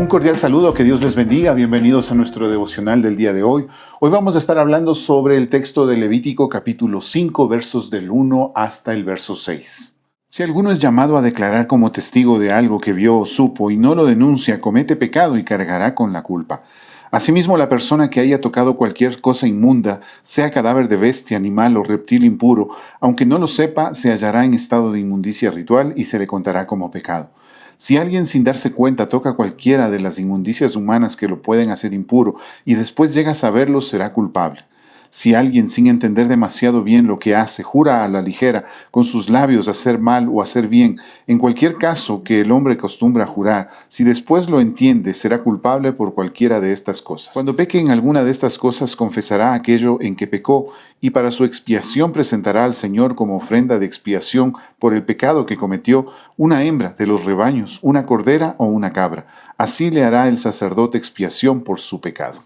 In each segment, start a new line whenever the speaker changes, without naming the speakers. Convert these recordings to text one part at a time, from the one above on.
Un cordial saludo, que Dios les bendiga. Bienvenidos a nuestro devocional del día de hoy. Hoy vamos a estar hablando sobre el texto de Levítico capítulo 5, versos del 1 hasta el verso 6. Si alguno es llamado a declarar como testigo de algo que vio o supo y no lo denuncia, comete pecado y cargará con la culpa. Asimismo, la persona que haya tocado cualquier cosa inmunda, sea cadáver de bestia, animal o reptil impuro, aunque no lo sepa, se hallará en estado de inmundicia ritual y se le contará como pecado. Si alguien sin darse cuenta toca cualquiera de las inmundicias humanas que lo pueden hacer impuro y después llega a saberlo, será culpable. Si alguien sin entender demasiado bien lo que hace, jura a la ligera con sus labios hacer mal o hacer bien, en cualquier caso que el hombre acostumbra a jurar, si después lo entiende, será culpable por cualquiera de estas cosas. Cuando peque en alguna de estas cosas, confesará aquello en que pecó y para su expiación presentará al Señor como ofrenda de expiación por el pecado que cometió una hembra de los rebaños, una cordera o una cabra. Así le hará el sacerdote expiación por su pecado.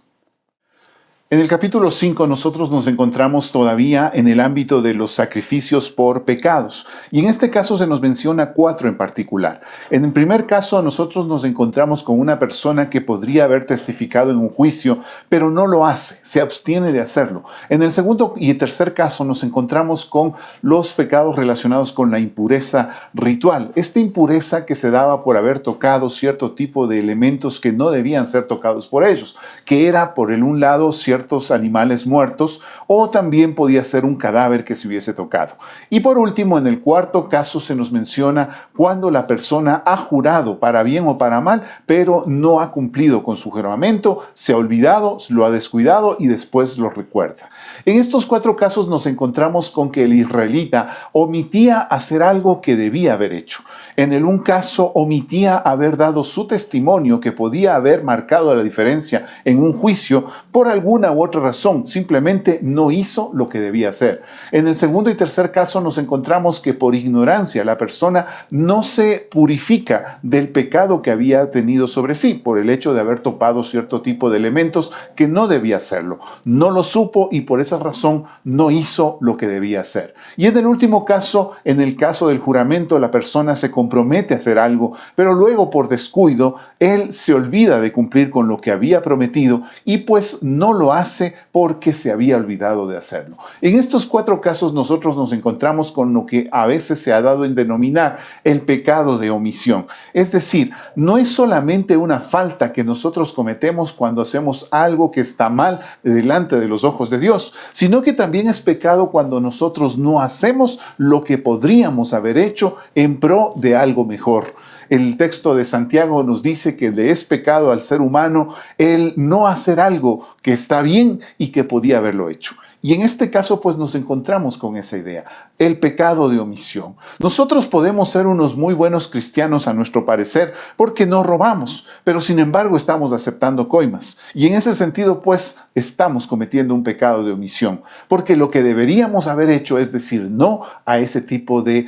En el capítulo 5 nosotros nos encontramos todavía en el ámbito de los sacrificios por pecados. Y en este caso se nos menciona 4 en particular. En el primer caso nosotros nos encontramos con una persona que podría haber testificado en un juicio, pero no lo hace, se abstiene de hacerlo. En el segundo y tercer caso nos encontramos con los pecados relacionados con la impureza ritual. Esta impureza que se daba por haber tocado cierto tipo de elementos que no debían ser tocados por ellos, que era por el un lado ciertos animales muertos, o también podía ser un cadáver que se hubiese tocado. Y por último, en el cuarto caso se nos menciona cuando la persona ha jurado para bien o para mal, pero no ha cumplido con su juramento, se ha olvidado, lo ha descuidado y después lo recuerda. En estos 4 casos nos encontramos con que el israelita omitía hacer algo que debía haber hecho. En el un caso omitía haber dado su testimonio que podía haber marcado la diferencia en un juicio por alguna u otra razón, simplemente no hizo lo que debía hacer. En el segundo y tercer caso nos encontramos que por ignorancia la persona no se purifica del pecado que había tenido sobre sí por el hecho de haber topado cierto tipo de elementos que no debía hacerlo. No lo supo y por esa razón no hizo lo que debía hacer. Y en el último caso, en el caso del juramento, la persona se compromete a hacer algo, pero luego por descuido, él se olvida de cumplir con lo que había prometido y pues no lo hace porque se había olvidado de hacerlo. En estos 4 casos nosotros nos encontramos con lo que a veces se ha dado en denominar el pecado de omisión. Es decir, no es solamente una falta que nosotros cometemos cuando hacemos algo que está mal delante de los ojos de Dios, sino que también es pecado cuando nosotros no hacemos lo que podríamos haber hecho en pro de algo mejor. El texto de Santiago nos dice que le es pecado al ser humano el no hacer algo que está bien y que podía haberlo hecho. Y en este caso pues nos encontramos con esa idea, el pecado de omisión. Nosotros podemos ser unos muy buenos cristianos a nuestro parecer porque no robamos, pero sin embargo estamos aceptando coimas. Y en ese sentido pues estamos cometiendo un pecado de omisión, porque lo que deberíamos haber hecho es decir no a ese tipo de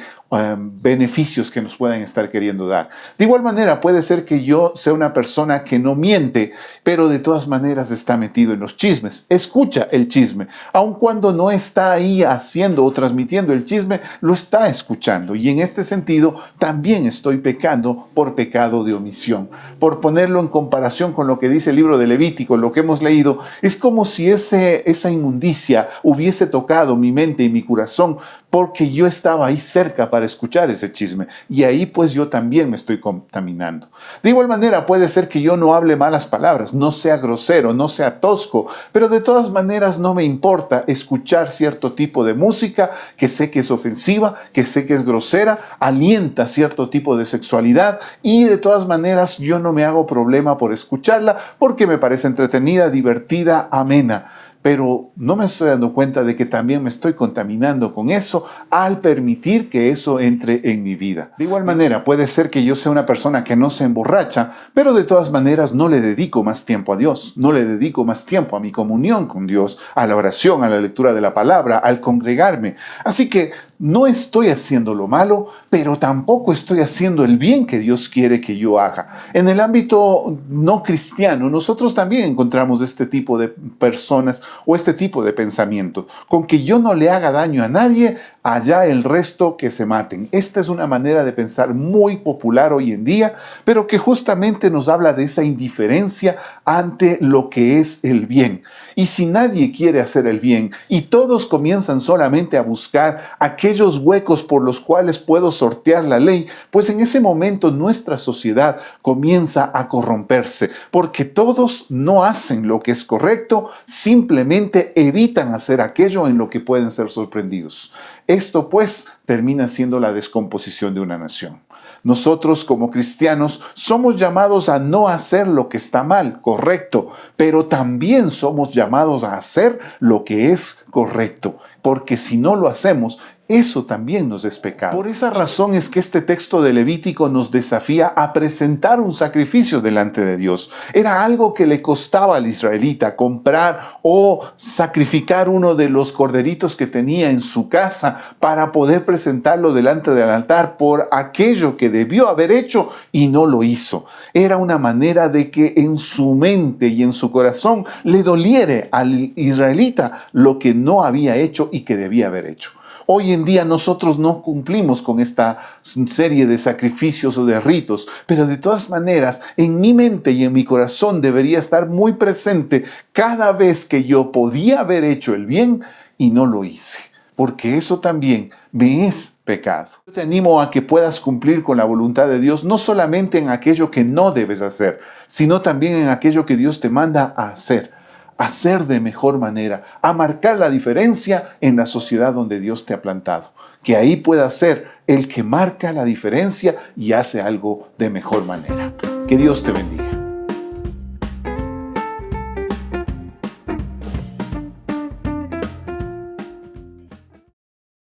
beneficios que nos pueden estar queriendo dar. De igual manera puede ser que yo sea una persona que no miente, pero de todas maneras está metido en los chismes, escucha el chisme, aun cuando no está ahí haciendo o transmitiendo el chisme, lo está escuchando. Y en este sentido también estoy pecando por pecado de omisión. Por ponerlo en comparación con lo que dice el libro de Levítico, lo que hemos leído, es como si esa inmundicia hubiese tocado mi mente y mi corazón porque yo estaba ahí cerca para escuchar ese chisme y ahí pues yo también me estoy contaminando. De igual manera puede ser que yo no hable malas palabras, no sea grosero, no sea tosco, pero de todas maneras no me importa escuchar cierto tipo de música que sé que es ofensiva, que sé que es grosera, alienta cierto tipo de sexualidad y de todas maneras yo no me hago problema por escucharla porque me parece entretenida, divertida, amena. Pero no me estoy dando cuenta de que también me estoy contaminando con eso al permitir que eso entre en mi vida. De igual manera, puede ser que yo sea una persona que no se emborracha, pero de todas maneras no le dedico más tiempo a Dios, no le dedico más tiempo a mi comunión con Dios, a la oración, a la lectura de la palabra, al congregarme. Así que no estoy haciendo lo malo, pero tampoco estoy haciendo el bien que Dios quiere que yo haga. En el ámbito no cristiano, nosotros también encontramos este tipo de personas o este tipo de pensamiento. Con que yo no le haga daño a nadie, allá el resto que se maten. Esta es una manera de pensar muy popular hoy en día, pero que justamente nos habla de esa indiferencia ante lo que es el bien. Y si nadie quiere hacer el bien y todos comienzan solamente a buscar aquellos huecos por los cuales puedo sortear la ley, pues en ese momento nuestra sociedad comienza a corromperse, porque todos no hacen lo que es correcto, simplemente evitan hacer aquello en lo que pueden ser sorprendidos. Esto pues termina siendo la descomposición de una nación. Nosotros como cristianos somos llamados a no hacer lo que está mal, correcto, pero también somos llamados a hacer lo que es correcto, porque si no lo hacemos, eso también nos es pecado. Por esa razón es que este texto de Levítico nos desafía a presentar un sacrificio delante de Dios. Era algo que le costaba al israelita comprar o sacrificar uno de los corderitos que tenía en su casa para poder presentarlo delante del altar por aquello que debió haber hecho y no lo hizo. Era una manera de que en su mente y en su corazón le doliere al israelita lo que no había hecho y que debía haber hecho. Hoy en día nosotros no cumplimos con esta serie de sacrificios o de ritos, pero de todas maneras en mi mente y en mi corazón debería estar muy presente cada vez que yo podía haber hecho el bien y no lo hice, porque eso también me es pecado. Yo te animo a que puedas cumplir con la voluntad de Dios, no solamente en aquello que no debes hacer, sino también en aquello que Dios te manda a hacer de mejor manera, a marcar la diferencia en la sociedad donde Dios te ha plantado. Que ahí puedas ser el que marca la diferencia y hace algo de mejor manera. Que Dios te bendiga.